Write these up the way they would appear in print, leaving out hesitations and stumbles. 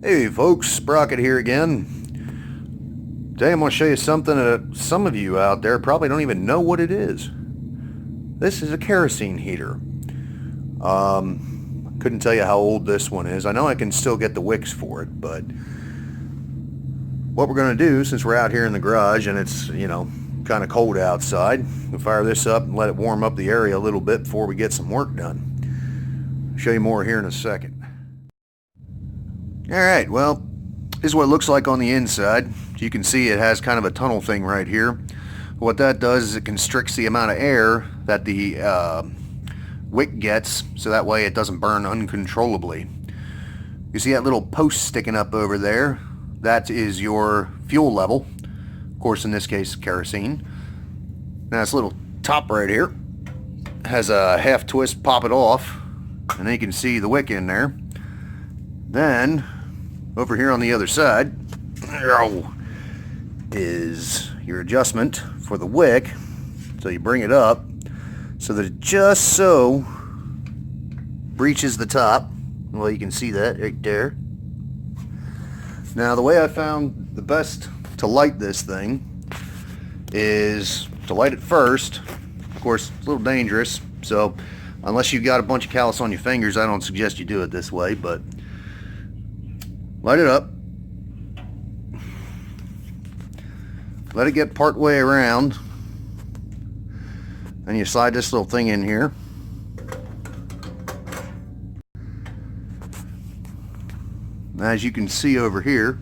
Hey folks, Sprocket here again. Today I'm going to show you something that some of you out there probably don't even know what it is. This is a kerosene heater. Couldn't tell you how old this one is. I know I can still get the wicks for it, but what we're going to do, since we're out here in the garage and it's, kind of cold outside, we'll fire this up and let it warm up the area a little bit before we get some work done. I'll show you more here in a second. Alright, well, this is what it looks like on the inside. You can see it has kind of a tunnel thing right here. What that does is it constricts the amount of air that the wick gets, so that way it doesn't burn uncontrollably. You see that little post sticking up over there? That is your fuel level. Of course, in this case, kerosene. Now this little top right here has a half twist, pop it off, and then you can see the wick in there. Then over here on the other side is your adjustment for the wick. So you bring it up so that it just so breaches the top. Well, you can see that right there. Now the way I found the best to light this thing is to light it first. Of course, it's a little dangerous, so unless you've got a bunch of callus on your fingers, I don't suggest you do it this way, but light it up. Let it get part way around. And you slide this little thing in here. As you can see over here,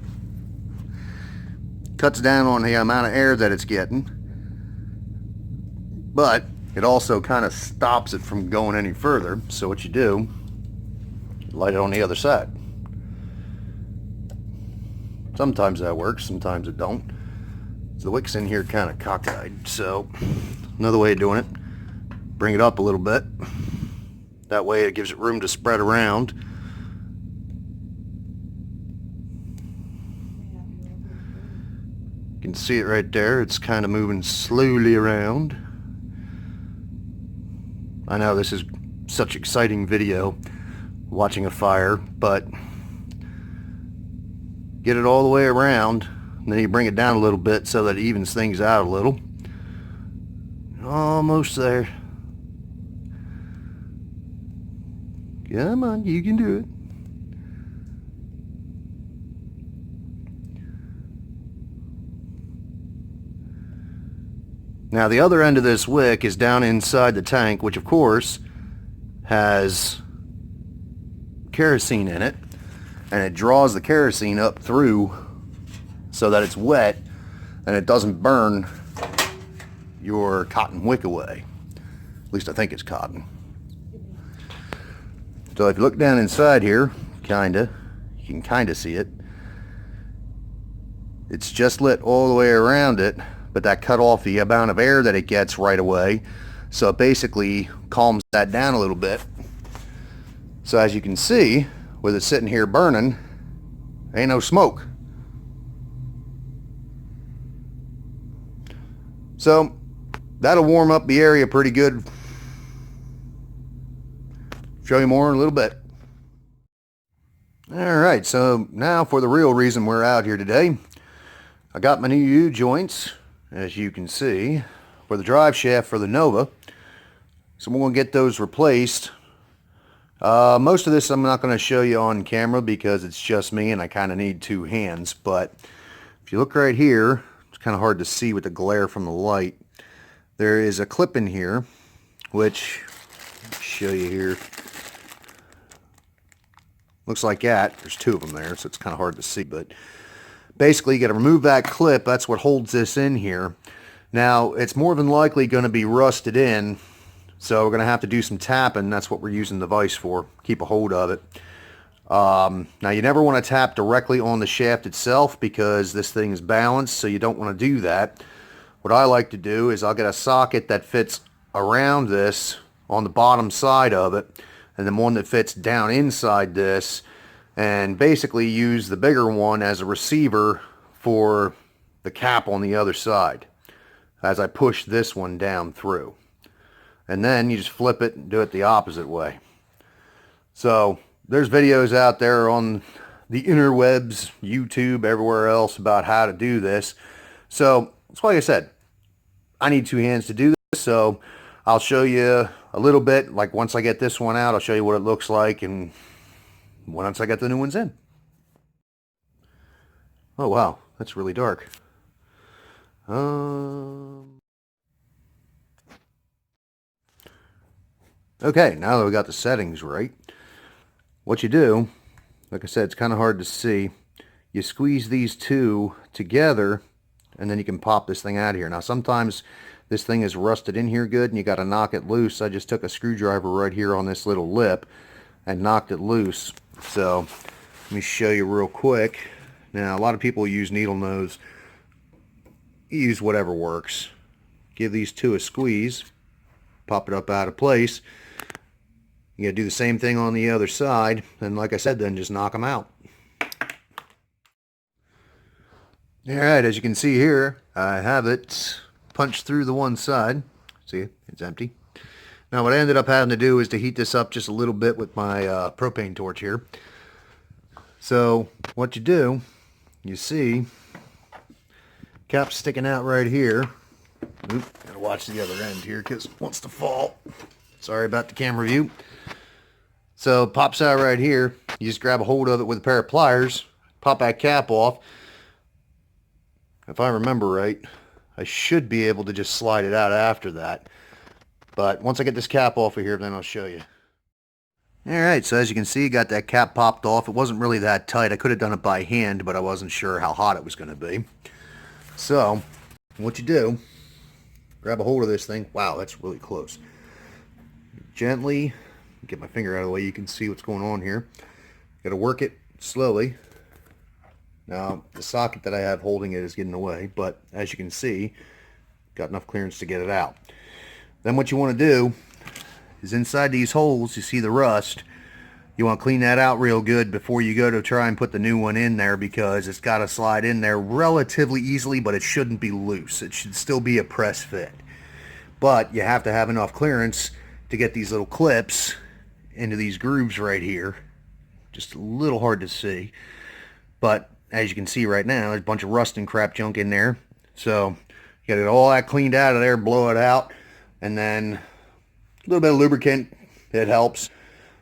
cuts down on the amount of air that it's getting, but it also kind of stops it from going any further. So what you do, light it on the other side. Sometimes that works, sometimes it don't. So the wick's in here kind of cockeyed, so another way of doing it, bring it up a little bit. That way it gives it room to spread around. You can see it right there, it's kind of moving slowly around. I know this is such exciting video, watching a fire, but get it all the way around, and then you bring it down a little bit so that it evens things out a little. Almost there. Come on, you can do it. Now the other end of this wick is down inside the tank, which of course has kerosene in it. And it draws the kerosene up through so that it's wet and it doesn't burn your cotton wick away. At least I think it's cotton. So if you look down inside here, you can kinda see it. It's just lit all the way around it, but that cut off the amount of air that it gets right away. So it basically calms that down a little bit. So as you can see, with it sitting here burning, ain't no smoke. So that'll warm up the area pretty good. Show you more in a little bit. Alright, so now for the real reason we're out here today. I got my new U-joints, as you can see, for the drive shaft for the Nova. So we're going to get those replaced. Most of this I'm not going to show you on camera because it's just me and I kind of need two hands, but if you look right here, it's kind of hard to see with the glare from the light. There is a clip in here, which I'll show you here. Looks like that. There's two of them there, so it's kind of hard to see, but basically you got to remove that clip. That's what holds this in here. Now it's more than likely going to be rusted in, so we're going to have to do some tapping. That's what we're using the vise for. Keep a hold of it. Now you never want to tap directly on the shaft itself because this thing is balanced, so you don't want to do that. What I like to do is I'll get a socket that fits around this on the bottom side of it, and then one that fits down inside this, and basically use the bigger one as a receiver for the cap on the other side as I push this one down through. And then you just flip it and do it the opposite way. So there's videos out there on the interwebs, YouTube, everywhere else about how to do this. So that's why I said I need two hands to do this. So I'll show you a little bit. Like once I get this one out, I'll show you what it looks like, and once I get the new ones in. Oh wow, that's really dark. Okay, now that we got the settings right, what you do, like I said, it's kind of hard to see. You squeeze these two together, and then you can pop this thing out of here. Now, sometimes this thing is rusted in here good, and you got to knock it loose. I just took a screwdriver right here on this little lip and knocked it loose. So, let me show you real quick. Now, a lot of people use needle nose. You use whatever works. Give these two a squeeze. Pop it up out of place. You gotta do the same thing on the other side, and like I said, then just knock them out. Alright, as you can see here, I have it punched through the one side. See, it's empty. Now what I ended up having to do is to heat this up just a little bit with my propane torch here. So what you do, you see, cap's sticking out right here. Oop, gotta watch the other end here because it wants to fall. Sorry about the camera view. So it pops out right here. You just grab a hold of it with a pair of pliers, pop that cap off. If I remember right, I should be able to just slide it out after that. But once I get this cap off of here, then I'll show you. Alright, so as you can see, got that cap popped off. It wasn't really that tight. I could have done it by hand, but I wasn't sure how hot it was going to be. So, what you do, grab a hold of this thing. Wow, that's really close. Gently, get my finger out of the way, you can see what's going on here. Got to work it slowly. Now, the socket that I have holding it is getting away, but as you can see, got enough clearance to get it out. Then what you want to do is inside these holes, you see the rust. You want to clean that out real good before you go to try and put the new one in there, because it's got to slide in there relatively easily, but it shouldn't be loose. It should still be a press fit. But you have to have enough clearance to get these little clips into these grooves right here. Just a little hard to see, but as you can see right now, there's a bunch of rust and crap junk in there. So you got to get all that cleaned out of there, blow it out, and then a little bit of lubricant, it helps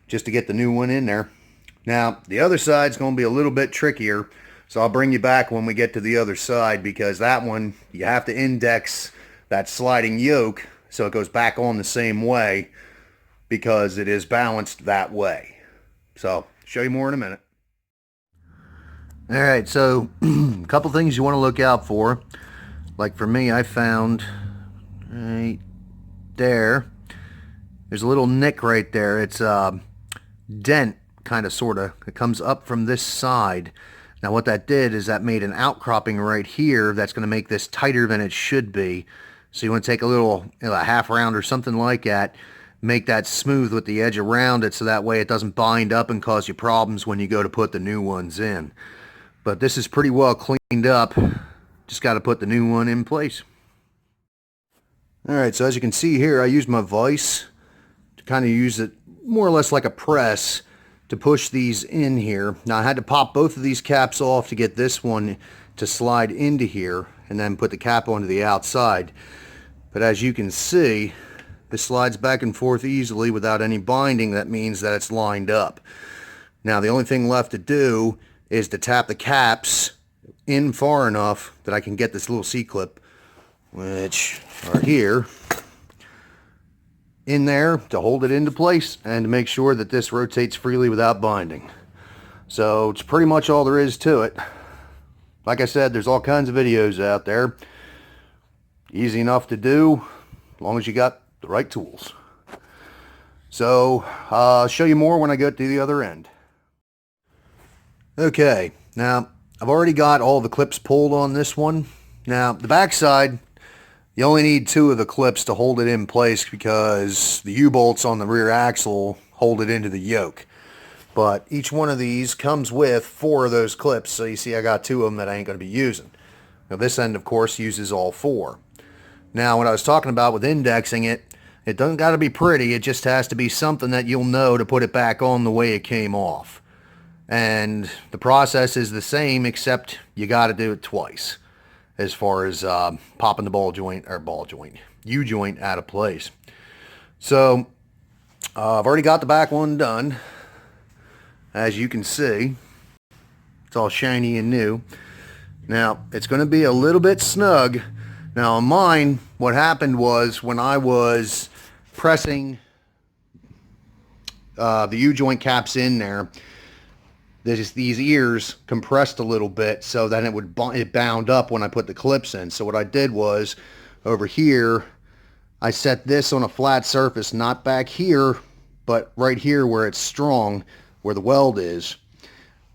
just to get the new one in there. Now the other side's going to be a little bit trickier, so I'll bring you back when we get to the other side, because that one you have to index that sliding yoke so it goes back on the same way, because it is balanced that way. So, show you more in a minute. Alright, so a couple things you want to look out for. Like for me, I found right there, there's a little nick right there. It's a dent, kind of, sort of. It comes up from this side. Now what that did is that made an outcropping right here that's going to make this tighter than it should be. So you want to take a little, a half round or something like that, make that smooth with the edge around it, so that way it doesn't bind up and cause you problems when you go to put the new ones in. But this is pretty well cleaned up. Just got to put the new one in place. Alright, so as you can see here, I used my vise to kind of use it more or less like a press to push these in here. Now I had to pop both of these caps off to get this one to slide into here, and then put the cap onto the outside. But as you can see, this slides back and forth easily without any binding. That means that it's lined up. Now the only thing left to do is to tap the caps in far enough that I can get this little C-clip, which are here, in there to hold it into place and to make sure that this rotates freely without binding. So it's pretty much all there is to it. Like I said, there's all kinds of videos out there. Easy enough to do, as long as you got the right tools. So I'll show you more when I get to the other end. Okay, now I've already got all the clips pulled on this one. Now the back side, you only need 2 of the clips to hold it in place, because the U-bolts on the rear axle hold it into the yoke. But each one of these comes with 4 of those clips, so you see I got 2 of them that I ain't going to be using. Now this end, of course, uses all 4. Now what I was talking about with indexing it, it doesn't got to be pretty, it just has to be something that you'll know to put it back on the way it came off. And the process is the same, except you got to do it twice as far as popping the U-joint out of place. So I've already got the back one done. As you can see, it's all shiny and new. Now, it's going to be a little bit snug. Now, on mine, what happened was when I was pressing the U-joint caps in there, these ears compressed a little bit, so then it bound up when I put the clips in. So what I did was, over here, I set this on a flat surface, not back here, but right here where it's strong, where the weld is.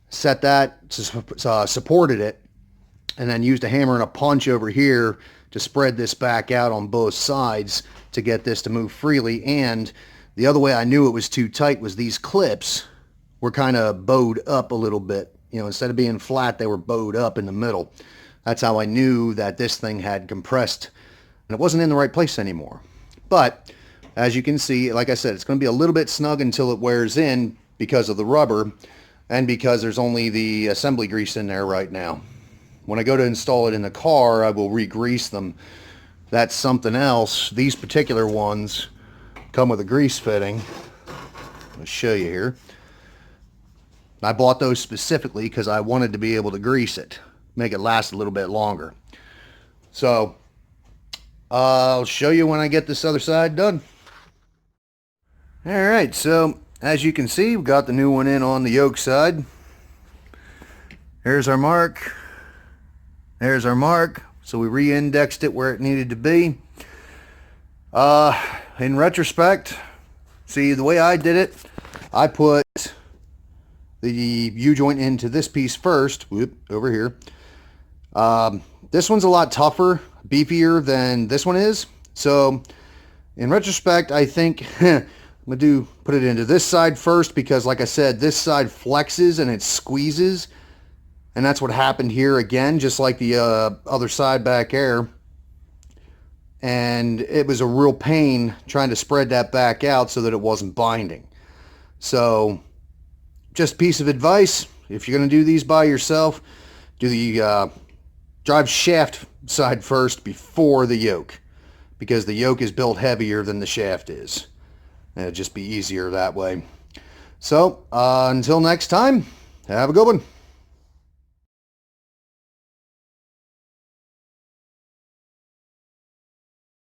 Set that, supported it, and then used a hammer and a punch over here to spread this back out on both sides to get this to move freely. And the other way I knew it was too tight was these clips were kind of bowed up a little bit. You know, instead of being flat, they were bowed up in the middle. That's how I knew that this thing had compressed and it wasn't in the right place anymore. But as you can see, like I said, it's going to be a little bit snug until it wears in because of the rubber and because there's only the assembly grease in there right now. When I go to install it in the car, I will re-grease them. That's something else. These particular ones come with a grease fitting. I'll show you here. I bought those specifically because I wanted to be able to grease it, make it last a little bit longer. So I'll show you when I get this other side done. Alright, so as you can see, we've got the new one in on the yoke side. There's our mark. There's our mark. So we re-indexed it where it needed to be. In retrospect, see, the way I did it, I put the U-joint into this piece first. Whoop, over here. This one's a lot tougher, beefier than this one is. So in retrospect, I think I'm gonna put it into this side first, because like I said, this side flexes and it squeezes, and that's what happened here again, just like the other side back there. And it was a real pain trying to spread that back out so that it wasn't binding. So just a piece of advice, if you're going to do these by yourself, do the drive shaft side first before the yoke, because the yoke is built heavier than the shaft is. And it'll just be easier that way. So until next time, have a good one.